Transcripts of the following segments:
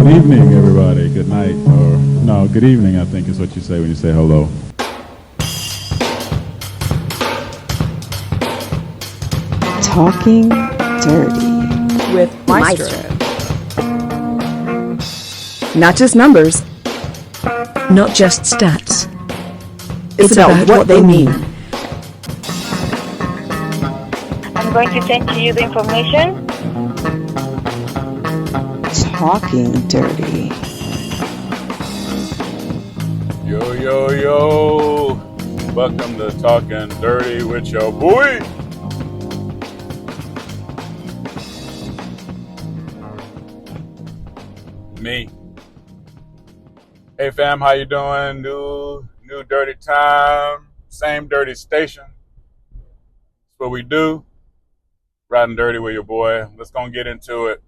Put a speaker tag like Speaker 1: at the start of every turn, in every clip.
Speaker 1: Good evening, everybody. Good night, or no, good evening, I think is what you say when you say hello.
Speaker 2: Talking Dirty
Speaker 3: with Maestro.
Speaker 2: Not just numbers,
Speaker 4: not just stats.
Speaker 2: it's about what they mean.
Speaker 5: I'm going to send to you the information.
Speaker 2: Talking Dirty.
Speaker 1: Yo, yo, yo. Welcome to Talkin Dirty with your boy. Me. Hey fam, how you doing? New dirty time, same dirty station. That's what we do. Riding dirty with your boy. Let's go and get into it.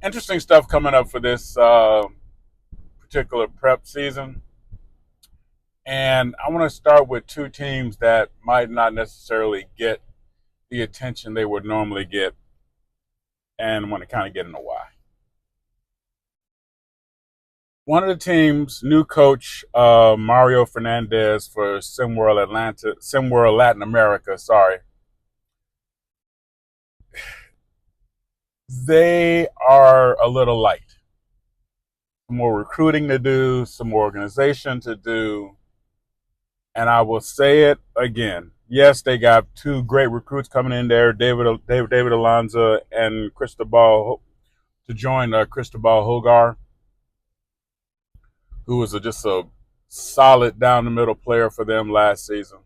Speaker 1: Interesting stuff coming up for this particular prep season. And I want to start with two teams that might not necessarily get the attention they would normally get, and I want to kind of get into why. One of the teams, new coach Mario Fernandez for SimWorld Latin America, they are a little light. Some more recruiting to do, some more organization to do. And I will say it again. Yes, they got two great recruits coming in there, David Alonso and Cristobal, to join Cristobal Hogar, who was just a solid down-the-middle player for them last season.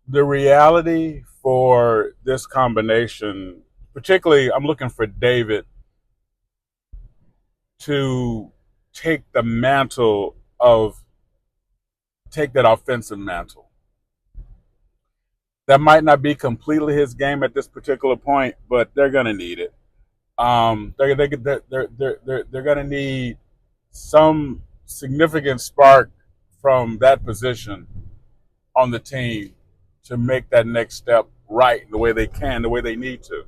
Speaker 1: The reality for this combination, particularly I'm looking for David to take that offensive mantle. That might not be completely his game at this particular point, but they're going to need it. They're going to need some significant spark from that position on the team to make that next step right the way they can, the way they need to.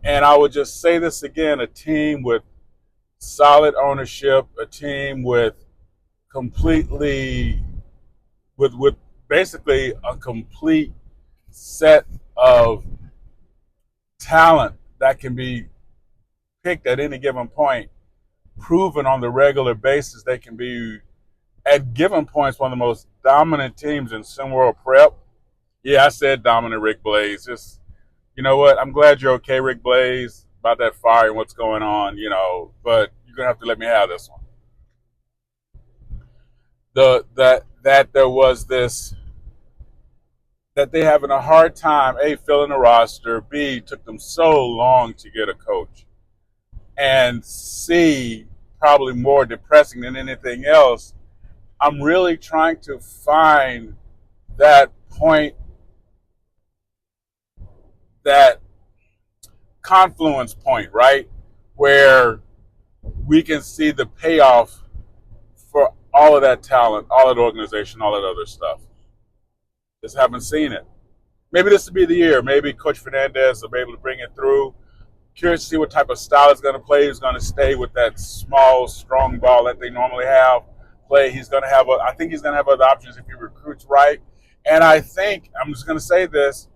Speaker 1: And I would just say this again, a team with solid ownership, a team with basically a complete set of talent that can be picked at any given point, proven on the regular basis. They can be, at given points, one of the most dominant teams in SimWorld Prep. Yeah, I said dominant, Rick Blaze. Just, you know what? I'm glad you're okay, Rick Blaze, about that fire and what's going on, but you're going to have to let me have this one. That there was this, that they having a hard time, A, filling the roster, B, took them so long to get a coach, and C, probably more depressing than anything else, I'm really trying to find that point, that confluence point, right, where we can see the payoff for all of that talent, all of the organization, all that other stuff. Just haven't seen it. Maybe this will be the year. Maybe Coach Fernandez will be able to bring it through. Curious to see what type of style he's going to play. He's going to stay with that small, strong ball that they normally have. I think he's going to have other options if he recruits right. And I think, I'm just going to say this,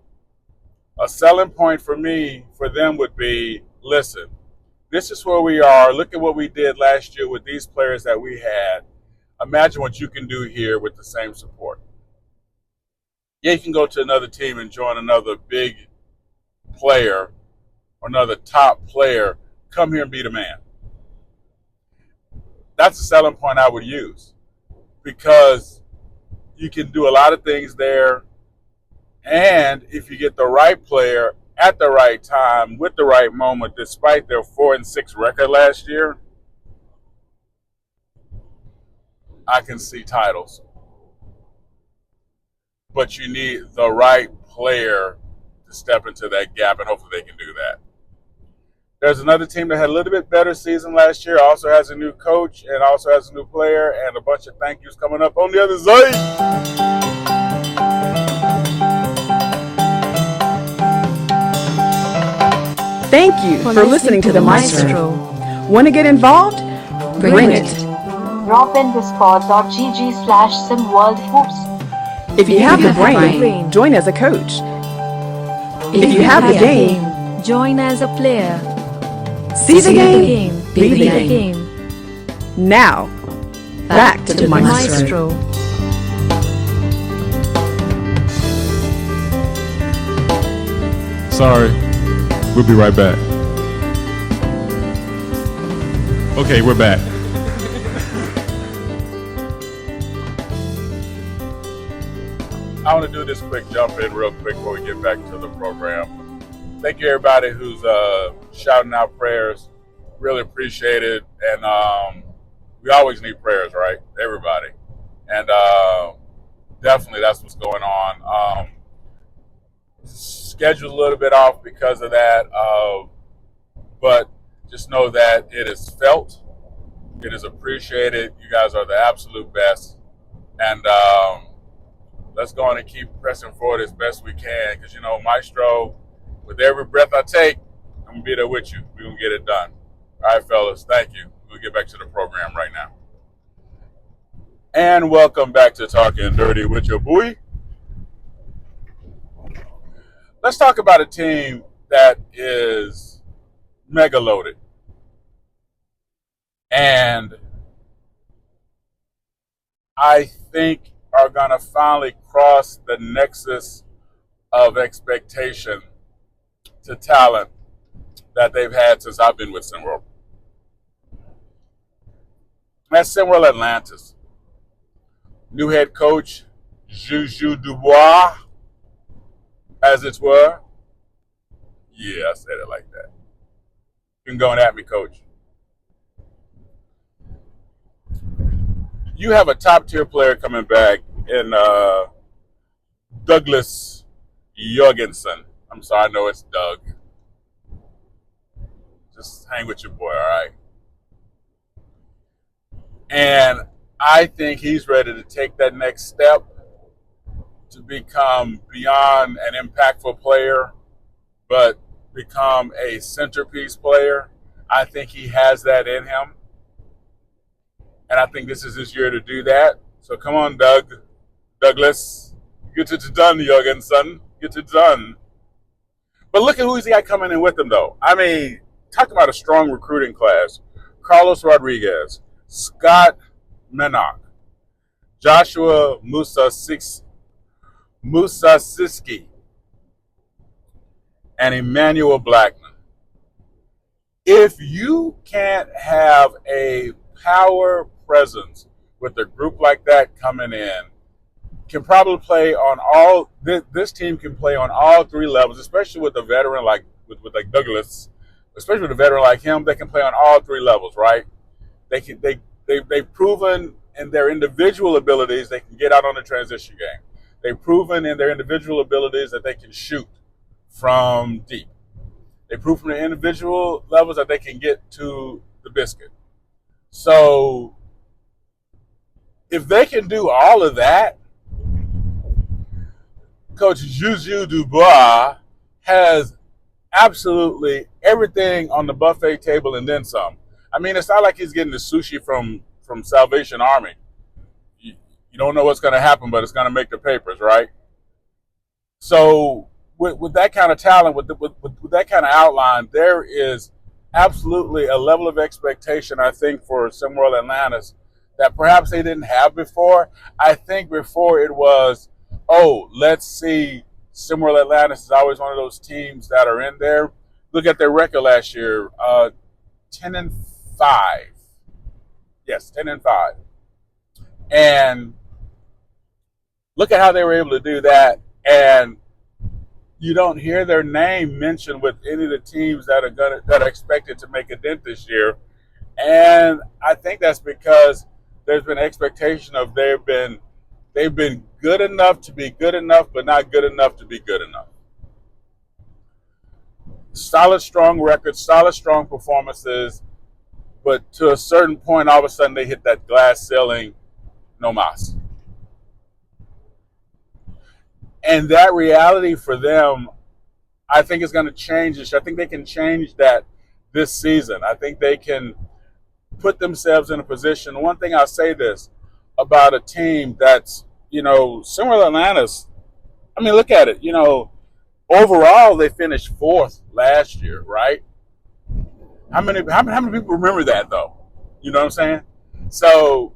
Speaker 1: a selling point for them would be, listen, this is where we are. Look at what we did last year with these players that we had. Imagine what you can do here with the same support. Yeah, you can go to another team and join another big player or another top player. Come here and be the man. That's a selling point I would use, because you can do a lot of things there. And if you get the right player at the right time with the right moment, despite their 4-6 record last year, I can see titles. But you need the right player to step into that gap, and hopefully they can do that. There's another team that had a little bit better season last year, also has a new coach and also has a new player, and a bunch of thank yous coming up on the other side.
Speaker 2: Thank you for listening to the Maestro. Want to get involved? Bring it.
Speaker 3: Drop in discord.gg/SimWorld Hoops.
Speaker 2: If you have the brain, join as a coach. If you have the game,
Speaker 4: join as a player.
Speaker 2: see the game,
Speaker 4: be the
Speaker 2: game.
Speaker 4: game.
Speaker 2: Now, back to the Maestro.
Speaker 6: Sorry. We'll be right back. Okay, we're back.
Speaker 1: I want to do this quick jump in real quick before we get back to the program. Thank you everybody who's shouting out prayers. Really appreciate it. And we always need prayers, right? Everybody. And definitely that's what's going on. Scheduled a little bit off because of that. But just know that it is felt. It is appreciated. You guys are the absolute best. And let's go on and keep pressing forward as best we can. Because, you know, Maestro, with every breath I take, I'm going to be there with you. We're going to get it done. All right, fellas. Thank you. We'll get back to the program right now. And welcome back to Talkin Durty with your boy. Let's talk about a team that is mega loaded. And I think are going to finally cross the nexus of expectation to talent that they've had since I've been with SimWorld. That's SimWorld Atlantis. New head coach, Juju Dubois, as it were. Yeah, I said it like that. You can go at me, coach. You have a top-tier player coming back in Douglas Jorgensen. I'm sorry, I know it's Doug. Just hang with your boy, all right? And I think he's ready to take that next step to become beyond an impactful player, but become a centerpiece player. I think he has that in him. And I think this is his year to do that. So come on, Douglas. Get it done, Jorgensen. Get it done. But look at who he's got coming in with him, though. I mean, talk about a strong recruiting class. Carlos Rodriguez, Scott Menock, Joshua Musasiski, and Emmanuel Blackman. If you can't have a power presence with a group like that coming in, can probably play on all. This team can play on all three levels, especially with a veteran like with like Douglas, especially with a veteran like him. They can play on all three levels, right? They've proven in their individual abilities they can get out on the transition game. They've proven in their individual abilities that they can shoot from deep. They prove from their individual levels that they can get to the biscuit. So if they can do all of that, Coach Juju Dubois has absolutely everything on the buffet table and then some. I mean, it's not like he's getting the sushi from Salvation Army. You don't know what's going to happen, but it's going to make the papers, right? So with that kind of talent, with that kind of outline, there is absolutely a level of expectation, I think, for SimWorld Atlantis that perhaps they didn't have before. I think before it was, oh, let's see, SimWorld Atlantis is always one of those teams that are in there. Look at their record last year, 10-5. Yes, 10-5. And look at how they were able to do that. And you don't hear their name mentioned with any of the teams that are expected to make a dent this year. And I think that's because there's been expectation of they've been good enough to be good enough, but not good enough to be good enough. Solid, strong records, solid, strong performances, but to a certain point, all of a sudden they hit that glass ceiling, no mas. And that reality for them I think it's going to change this. I think they can change that this season. I think they can put themselves in a position. One thing I'll say this about a team that's, similar to Atlantis. I mean, look at it. Overall, they finished fourth last year, right? How many people remember that, though? You know what I'm saying? So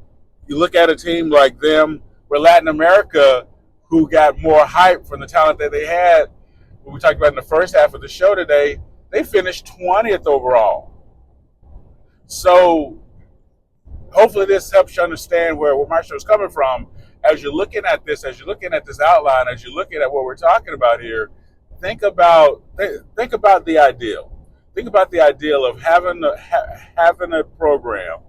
Speaker 1: you look at a team like them, where Latin America, who got more hype from the talent that they had, what we talked about in the first half of the show today, they finished 20th overall. So hopefully this helps you understand where Maestro is coming from. As you're looking at this outline, as you're looking at what we're talking about here, think about the ideal. Think about the ideal of having a program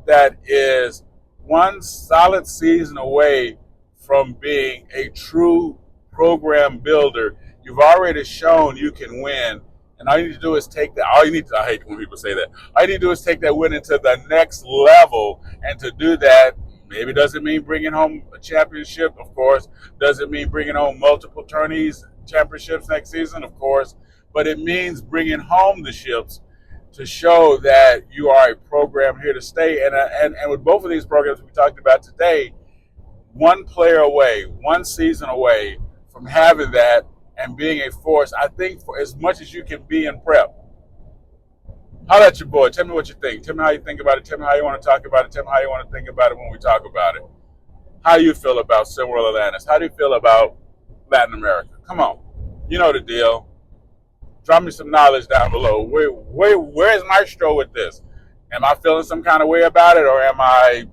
Speaker 1: that is one solid season away from being a true program builder. You've already shown you can win, and all you need to do is take that. I hate when people say that. All you need to do is take that win into the next level, and to do that, maybe doesn't mean bringing home a championship, of course. Doesn't mean bringing home multiple tourneys, championships next season, of course. But it means bringing home the ships to show that you are a program here to stay. And with both of these programs we talked about today, one player away, one season away from having that and being a force, I think, for as much as you can be in prep. Holler at your boy. Tell me what you think. Tell me how you think about it. Tell me how you want to talk about it. Tell me how you want to think about it when we talk about it. How do you feel about SimWorld Atlantis? How do you feel about Latin America? Come on. You know the deal. Drop me some knowledge down below. Where is Maestro with this? Am I feeling some kind of way about it, or am I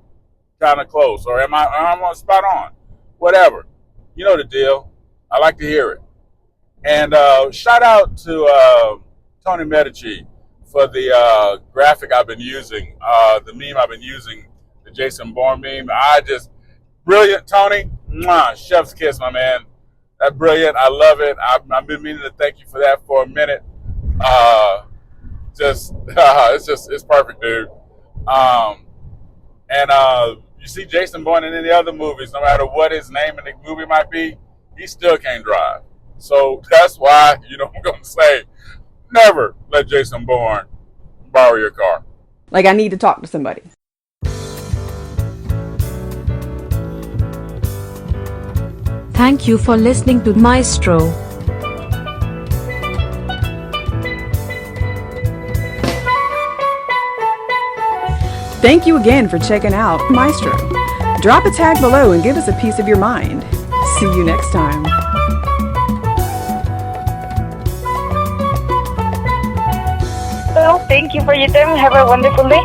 Speaker 1: kind of close, or am I spot on? Whatever. You know the deal. I like to hear it. And shout out to Tony Medici for the graphic I've been using, the meme I've been using, the Jason Bourne meme. Brilliant, Tony. Mwah, chef's kiss, my man. That's brilliant. I love it. I've been meaning to thank you for that for a minute. It's perfect, dude. You see Jason Bourne in any other movies, no matter what his name in the movie might be, he still can't drive. So that's why, I'm going to say, never let Jason Bourne borrow your car.
Speaker 2: Like, I need to talk to somebody.
Speaker 4: Thank you for listening to Maestro.
Speaker 2: Thank you again for checking out Maestro. Drop a tag below and give us a piece of your mind. See you next time.
Speaker 5: Well, thank you for your time. Have a wonderful day.